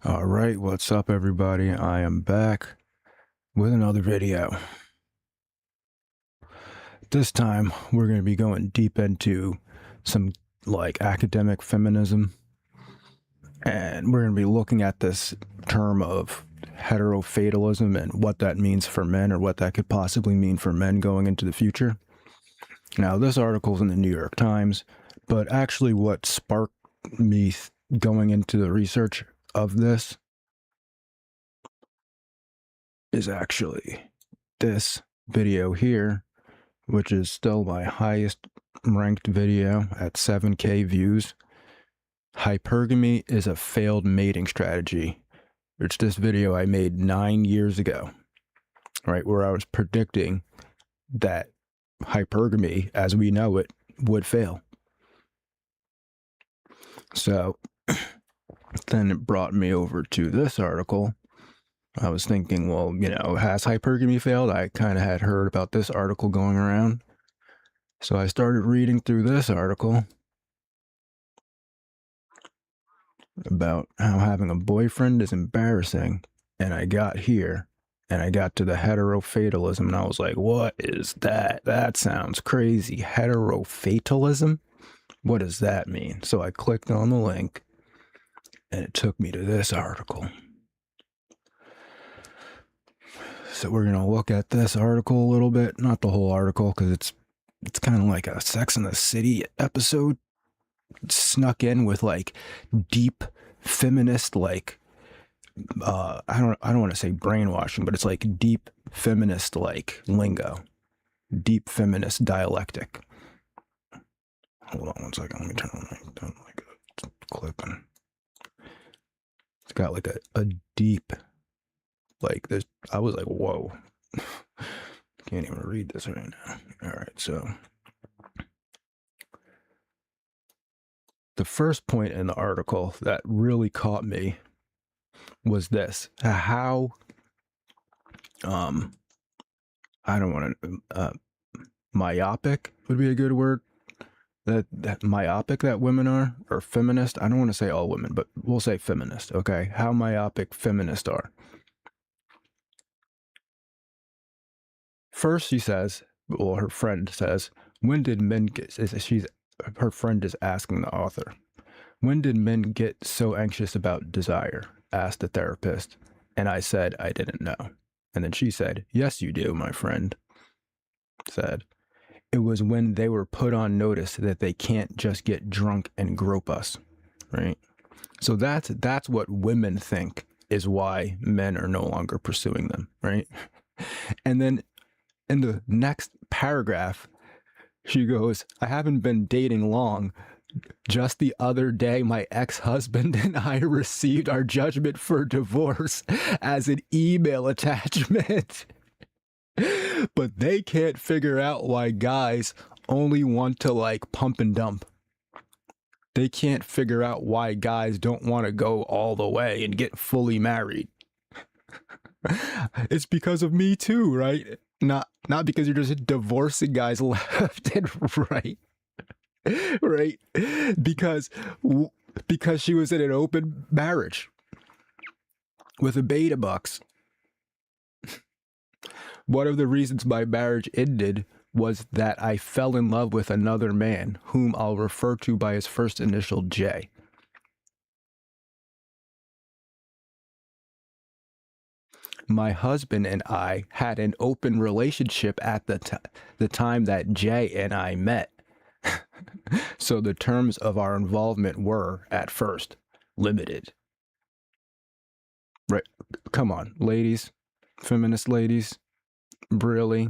All right, what's up, everybody? I am back with another video. This time, we're going to be going deep into some academic feminism, and we're going to be looking at this term of heterofatalism and what that means for men, or what that could possibly mean for men going into the future. Now, this article is in the New York Times, but actually what sparked me going into the research of this is actually this video here, which is still my highest ranked video at 7K views. Hypergamy is a failed mating strategy, which this video I made 9 years ago, right, where I was predicting that hypergamy, as we know it, would fail. So then it brought me over to this article. I was thinking, well, has hypergamy failed? I kind of had heard about this article going around. So I started reading through this article about how having a boyfriend is embarrassing. And I got here and I got to the heterofatalism, and I was like, what is that? That sounds crazy. Heterofatalism? What does that mean? So I clicked on the link and it took me to this article. So we're going to look at this article a little bit, not the whole article, because it's kind of like a Sex and the City episode snuck in with like deep feminist, like I don't want to say brainwashing, but it's like deep feminist like lingo, deep feminist dialectic. Hold on one second, let me turn on my clipping. It's got like a deep, like this. I was like, whoa. Can't even read this right now. All right, so the first point in the article that really caught me was this: how I don't want to myopic would be a good word. That myopic that women are, or feminist. I don't want to say all women, but we'll say feminist. Okay, how myopic feminists are. First, she says, well, her friend says, when did men get, her friend is asking the author, when did men get so anxious about desire? Asked the therapist. And I said, I didn't know. And then she said, yes, you do, my friend. Said, it was when they were put on notice that they can't just get drunk and grope us, right? So that's what women think is why men are no longer pursuing them, right? And then in the next paragraph, she goes, I haven't been dating long. Just the other day, my ex-husband and I received our judgment for divorce as an email attachment. But they can't figure out why guys only want to like pump and dump. They can't figure out why guys don't want to go all the way and get fully married. It's because of Me Too, right? Not because you're just divorcing guys left and right. Right? Because she was in an open marriage with a beta bucks. One of the reasons my marriage ended was that I fell in love with another man, whom I'll refer to by his first initial J. My husband and I had an open relationship at the time that Jay and I met. So the terms of our involvement were, at first, limited. Right? Come on, ladies, feminist ladies. Really?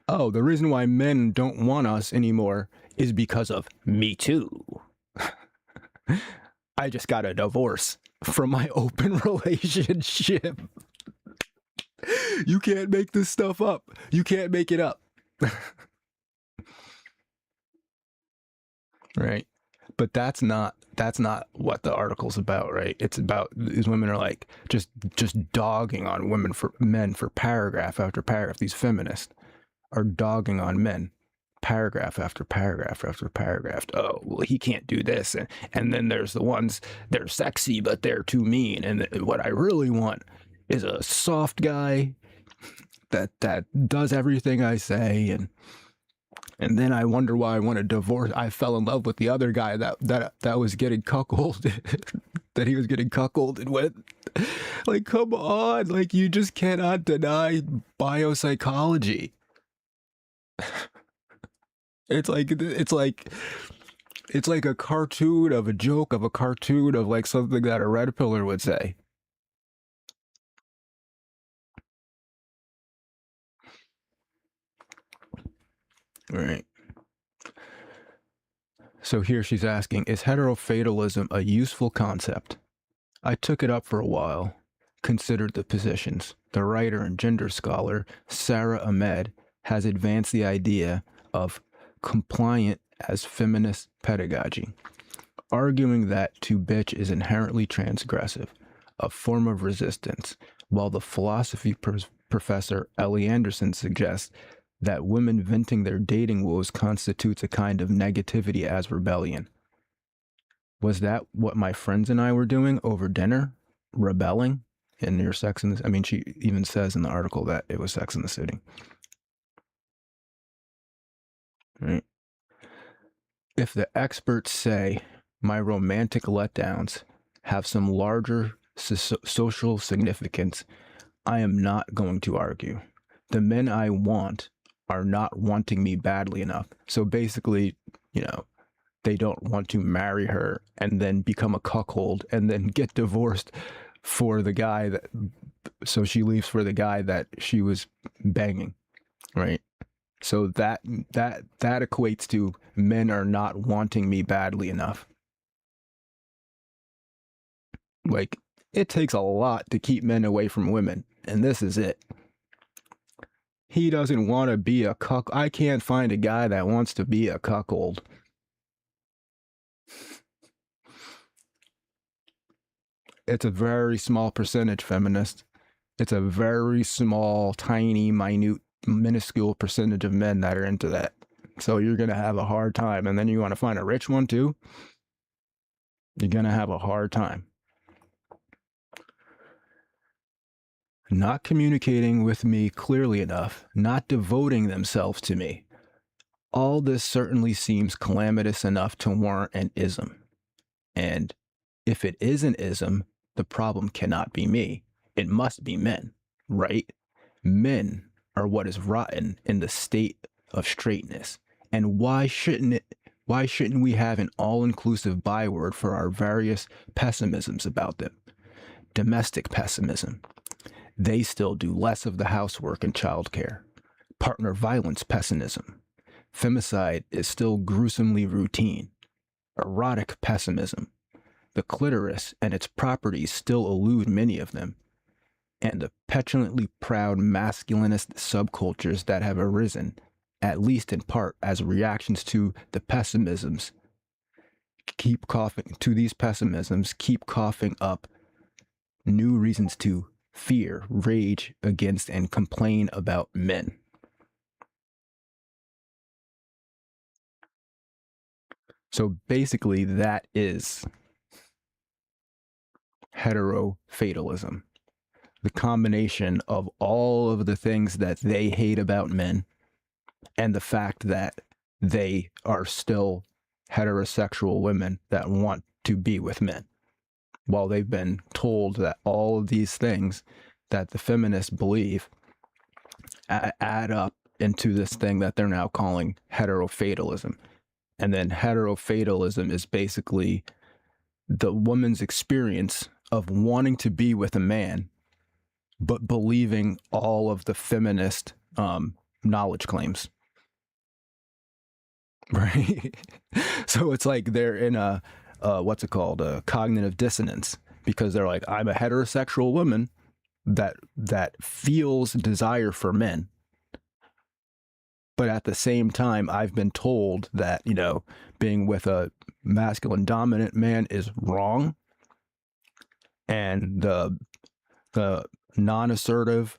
Oh, the reason why men don't want us anymore is because of Me Too. I just got a divorce from my open relationship. You can't make this stuff up. You can't make it up. Right? But that's not what the article's about, right? It's about these women are like just dogging on men for paragraph after paragraph. These feminists are dogging on men. paragraph after paragraph after paragraph. Oh, well, he can't do this. And then there's the ones, they're sexy, but they're too mean. And what I really want is a soft guy that does everything I say. And then I wonder why I want a divorce. I fell in love with the other guy that was getting cuckolded, that he was getting cuckolded with. Like, come on. Like, you just cannot deny biopsychology. It's like a cartoon of a joke of a cartoon of like something that a red pillar would say. Right. So here she's asking, is heterofatalism a useful concept? I took it up for a while, considered the positions. The writer and gender scholar Sarah Ahmed has advanced the idea of compliant as feminist pedagogy, arguing that to bitch is inherently transgressive, a form of resistance, while the philosophy professor Ellie Anderson suggests that women venting their dating woes constitutes a kind of negativity as rebellion. Was that what my friends and I were doing over dinner? Rebelling in your Sex in the... I mean, she even says in the article that it was Sex in the City. Right? If the experts say my romantic letdowns have some larger social significance, I am not going to argue. The men I want are not wanting me badly enough. So basically, they don't want to marry her and then become a cuckold and then get divorced for the guy so she leaves for the guy that she was banging, right? So that equates to men are not wanting me badly enough. Like, it takes a lot to keep men away from women, and this is it. He doesn't want to be a cuck. I can't find a guy that wants to be a cuckold. It's a very small percentage, feminist. It's a very small, tiny, minute, minuscule percentage of men that are into that. So you're going to have a hard time. And then you want to find a rich one too? You're going to have a hard time. Not communicating with me clearly enough, not devoting themselves to me. All this certainly seems calamitous enough to warrant an ism. And if it is an ism, the problem cannot be me. It must be men, right? Men are what is rotten in the state of straightness. And why shouldn't we have an all-inclusive byword for our various pessimisms about them? Domestic pessimism. They still do less of the housework and childcare. Partner violence pessimism. Femicide is still gruesomely routine. Erotic pessimism. The clitoris and its properties still elude many of them. And the petulantly proud masculinist subcultures that have arisen, at least in part as reactions to the pessimisms, keep coughing up new reasons to fear, rage against, and complain about men. So basically, that is heterofatalism. The combination of all of the things that they hate about men and the fact that they are still heterosexual women that want to be with men, while they've been told that all of these things that the feminists believe add up into this thing that they're now calling heterofatalism. And then heterofatalism is basically the woman's experience of wanting to be with a man, but believing all of the feminist knowledge claims. Right? So it's like they're in a cognitive dissonance, because they're like, I'm a heterosexual woman that feels desire for men, but at the same time I've been told that being with a masculine dominant man is wrong, and the non-assertive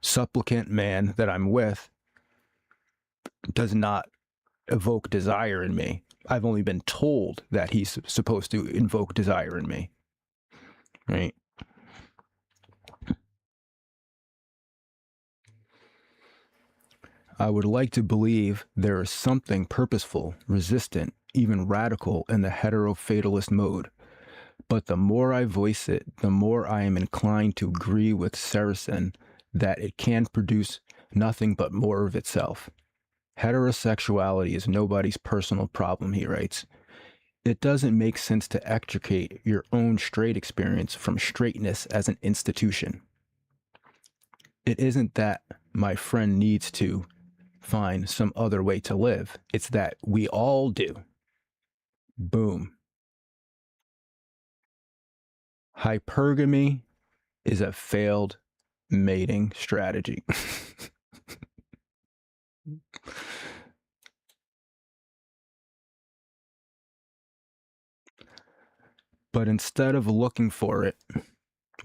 supplicant man that I'm with does not evoke desire in me. I've only been told that he's supposed to invoke desire in me, right? I would like to believe there is something purposeful, resistant, even radical in the heterofatalist mode. But the more I voice it, the more I am inclined to agree with Saracen that it can produce nothing but more of itself. Heterosexuality is nobody's personal problem, he writes. It doesn't make sense to extricate your own straight experience from straightness as an institution. It isn't that my friend needs to find some other way to live. It's that we all do. Boom. Hypergamy is a failed mating strategy. But instead of looking for it,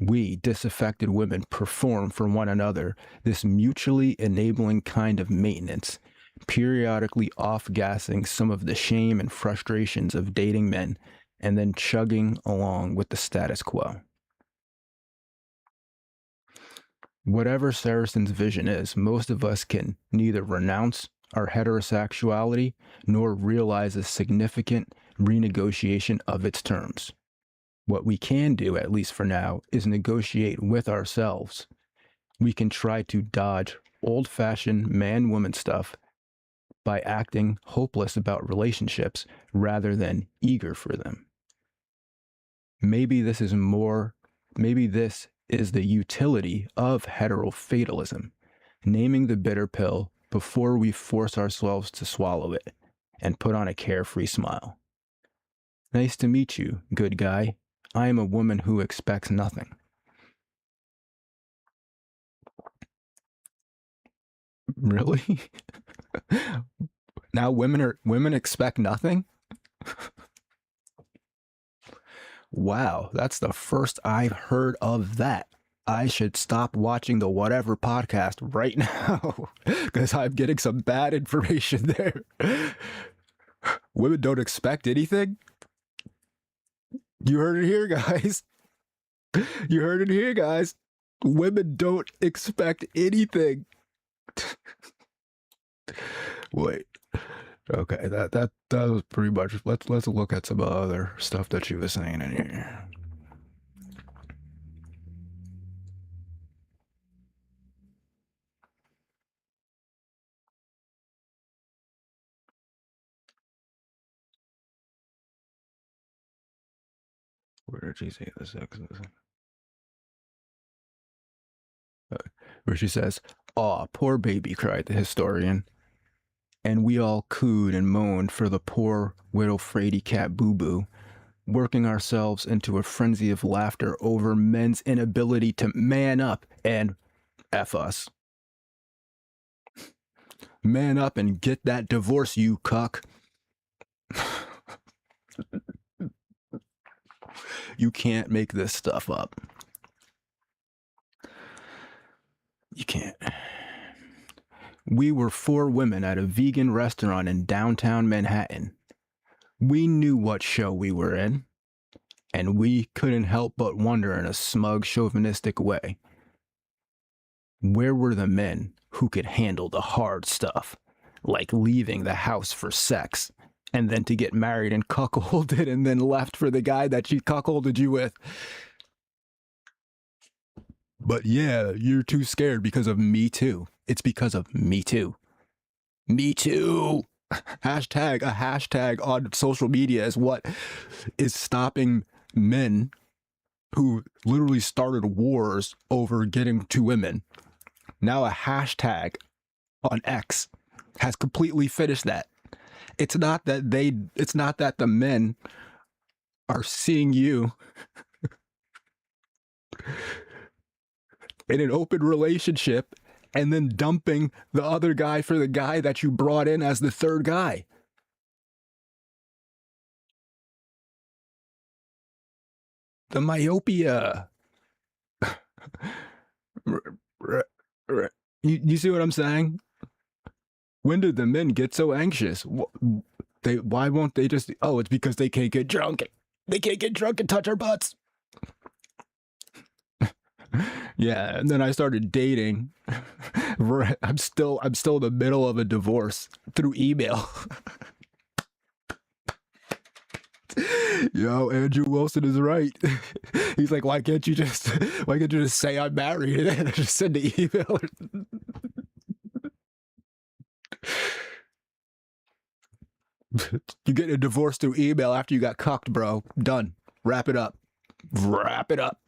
we, disaffected women, perform for one another this mutually enabling kind of maintenance, periodically off-gassing some of the shame and frustrations of dating men, and then chugging along with the status quo. Whatever Saracen's vision is, most of us can neither renounce our heterosexuality nor realize a significant renegotiation of its terms. What we can do, at least for now, is negotiate with ourselves. We can try to dodge old-fashioned man-woman stuff by acting hopeless about relationships rather than eager for them. Maybe this is the utility of heterofatalism, naming the bitter pill before we force ourselves to swallow it and put on a carefree smile. Nice to meet you, good guy. I am a woman who expects nothing. Really? Now women expect nothing? Wow, that's the first I've heard of that. I should stop watching the Whatever podcast right now because I'm getting some bad information there. Women don't expect anything? You heard it here, guys. You heard it here, guys. Women don't expect anything. Wait. Okay, that was pretty much. Let's look at some other stuff that she was saying in here. Where did she say the sex is? Where she says, "Aw, poor baby," cried the historian. And we all cooed and moaned for the poor widow Frady cat Boo Boo, working ourselves into a frenzy of laughter over men's inability to man up and F us. Man up and get that divorce, you cuck. You can't make this stuff up. You can't. We were 4 women at a vegan restaurant in downtown Manhattan. We knew what show we were in, and we couldn't help but wonder in a smug, chauvinistic way. Where were the men who could handle the hard stuff, like leaving the house for sex, and then to get married and cuckolded and then left for the guy that she cuckolded you with? But yeah, you're too scared because of Me Too. It's because of Me Too. Me Too. A hashtag on social media is what is stopping men who literally started wars over getting to women. Now a hashtag on X has completely finished that. It's not that the men are seeing you in an open relationship and then dumping the other guy for the guy that you brought in as the third guy. The myopia. You see what I'm saying? When did the men get so anxious? Why won't they just? Oh, it's because they can't get drunk. They can't get drunk and touch our butts. Yeah, and then I started dating. I'm still in the middle of a divorce through email. Yo, Andrew Wilson is right. He's like, why can't you just say I'm married and just send the email? You get a divorce through email after you got cucked, bro. Done. Wrap it up. Wrap it up.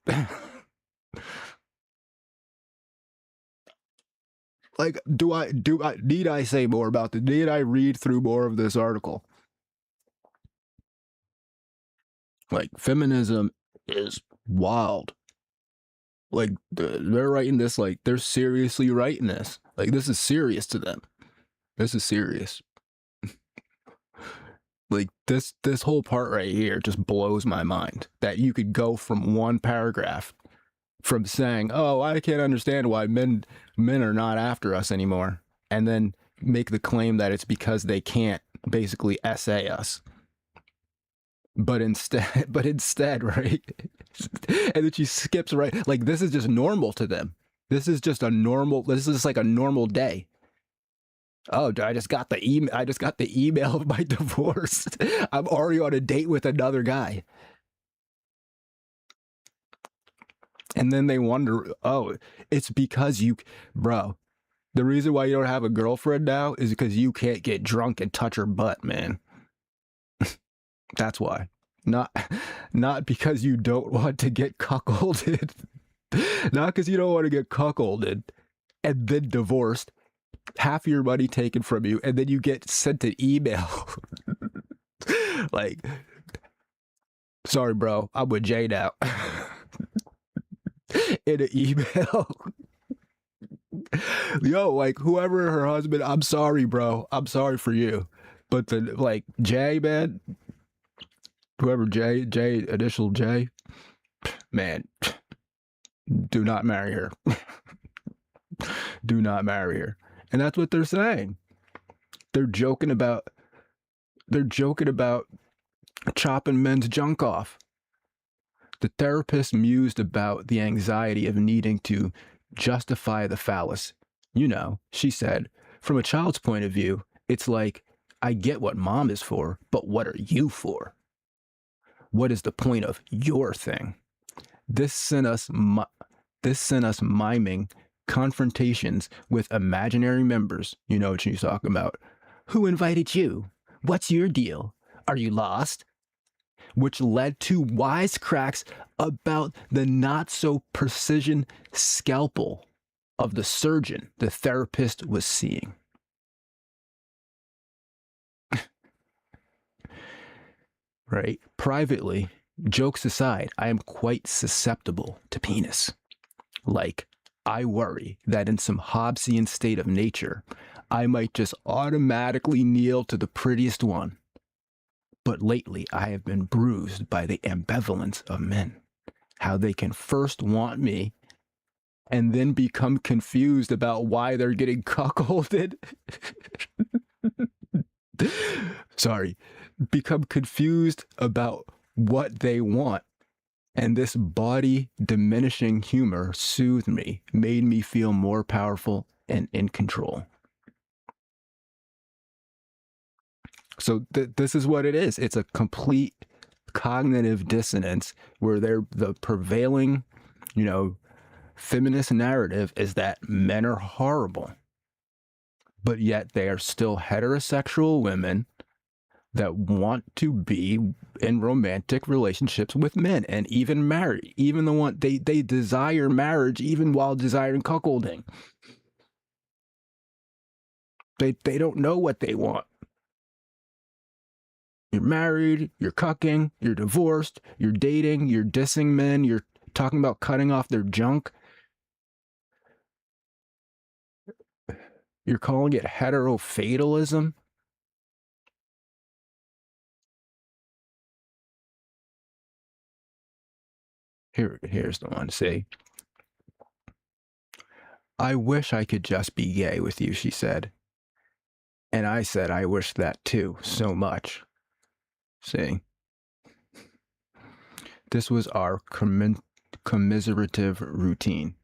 Like, need I say more about this? Need I read through more of this article? Like, feminism is wild. Like, they're writing this, like, they're seriously writing this. Like, this is serious to them. This is serious. Like, this whole part right here just blows my mind. That you could go from one paragraph from saying, oh, I can't understand why men are not after us anymore, and then make the claim that it's because they can't basically essay us. But instead, right? And then she skips right. Like, this is just normal to them. This is like a normal day. Oh, I just got the email of my divorce. I'm already on a date with another guy. And then they wonder, oh, it's because bro, the reason why you don't have a girlfriend now is because you can't get drunk and touch her butt, man. That's why. Not because you don't want to get cuckolded. Not because you don't want to get cuckolded and then divorced, half your money taken from you, and then you get sent an email. Like, sorry, bro, I'm with Jay now. In an email. Yo, like, whoever her husband, I'm sorry, bro. I'm sorry for you. But Jay, man, whoever Jay, initial J, man, do not marry her. Do not marry her. And that's what they're saying. They're joking about chopping men's junk off. The therapist mused about the anxiety of needing to justify the phallus. You know, she said, from a child's point of view, it's like, I get what mom is for, but what are you for? What is the point of your thing? This sent us miming confrontations with imaginary members. You know what she's talking about. Who invited you? What's your deal? Are you lost? Which led to wisecracks about the not-so-precision scalpel of the surgeon the therapist was seeing. Right? Privately, jokes aside, I am quite susceptible to penis. Like, I worry that in some Hobbesian state of nature, I might just automatically kneel to the prettiest one. But lately, I have been bruised by the ambivalence of men. How they can first want me and then become confused about why they're getting cuckolded. Sorry. Become confused about what they want. And this body diminishing humor soothed me, made me feel more powerful and in control. So this is what it is. It's a complete cognitive dissonance where the prevailing, feminist narrative is that men are horrible, but yet they are still heterosexual women that want to be in romantic relationships with men and even marry, even the one they desire marriage even while desiring cuckolding. They don't know what they want. You're married, you're cucking, you're divorced, you're dating, you're dissing men, you're talking about cutting off their junk. You're calling it heterofatalism? Here's the one. See, I wish I could just be gay with you, she said. And I said, I wish that too, so much. See, this was our commiserative routine.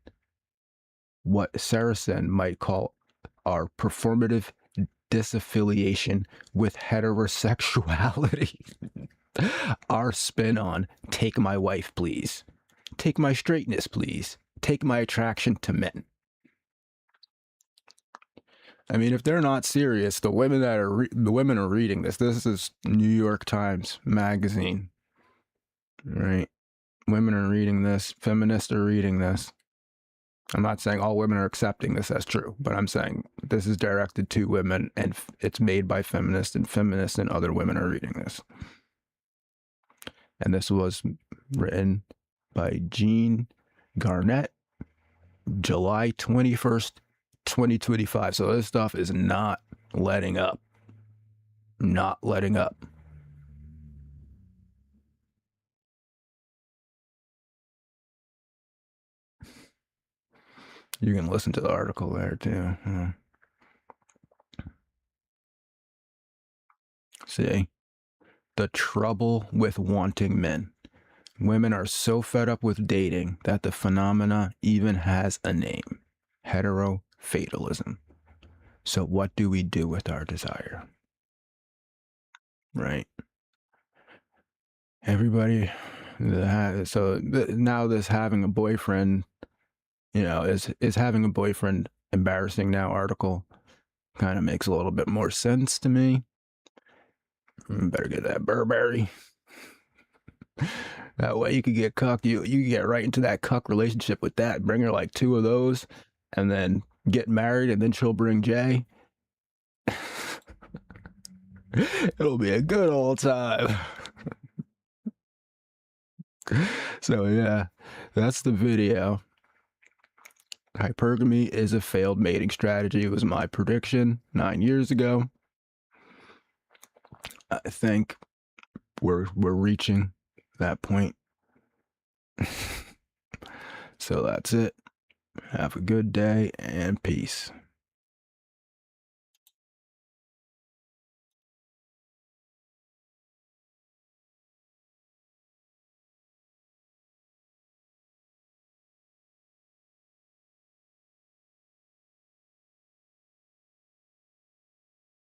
What Saracen might call our performative disaffiliation with heterosexuality. Our spin on take my wife, please. Take my straightness, please. Take my attraction to men. I mean, if they're not serious, the women that are the women are reading this. This is New York Times magazine, right? Women are reading this. Feminists are reading this. I'm not saying all women are accepting this as true, but I'm saying this is directed to women, and it's made by feminists and other women are reading this. And this was written by Jean Garnett, July 21st, 2025. So this stuff is not letting up. Not letting up. You can listen to the article there too. See, the trouble with wanting men. Women are so fed up with dating that the phenomena even has a name: heterofatalism. So what do we do with our desire? Right? Everybody, so now this having a boyfriend, is having a boyfriend embarrassing now article kind of makes a little bit more sense to me. Better get that Burberry. That way you could get cucked. You can get right into that cuck relationship with that. Bring her like 2 of those, and then get married, and then she'll bring Jay. It'll be a good old time. So yeah, that's the video. Hypergamy is a failed mating strategy. It was my prediction 9 years ago. I think we're reaching that point. So that's it. Have a good day and peace.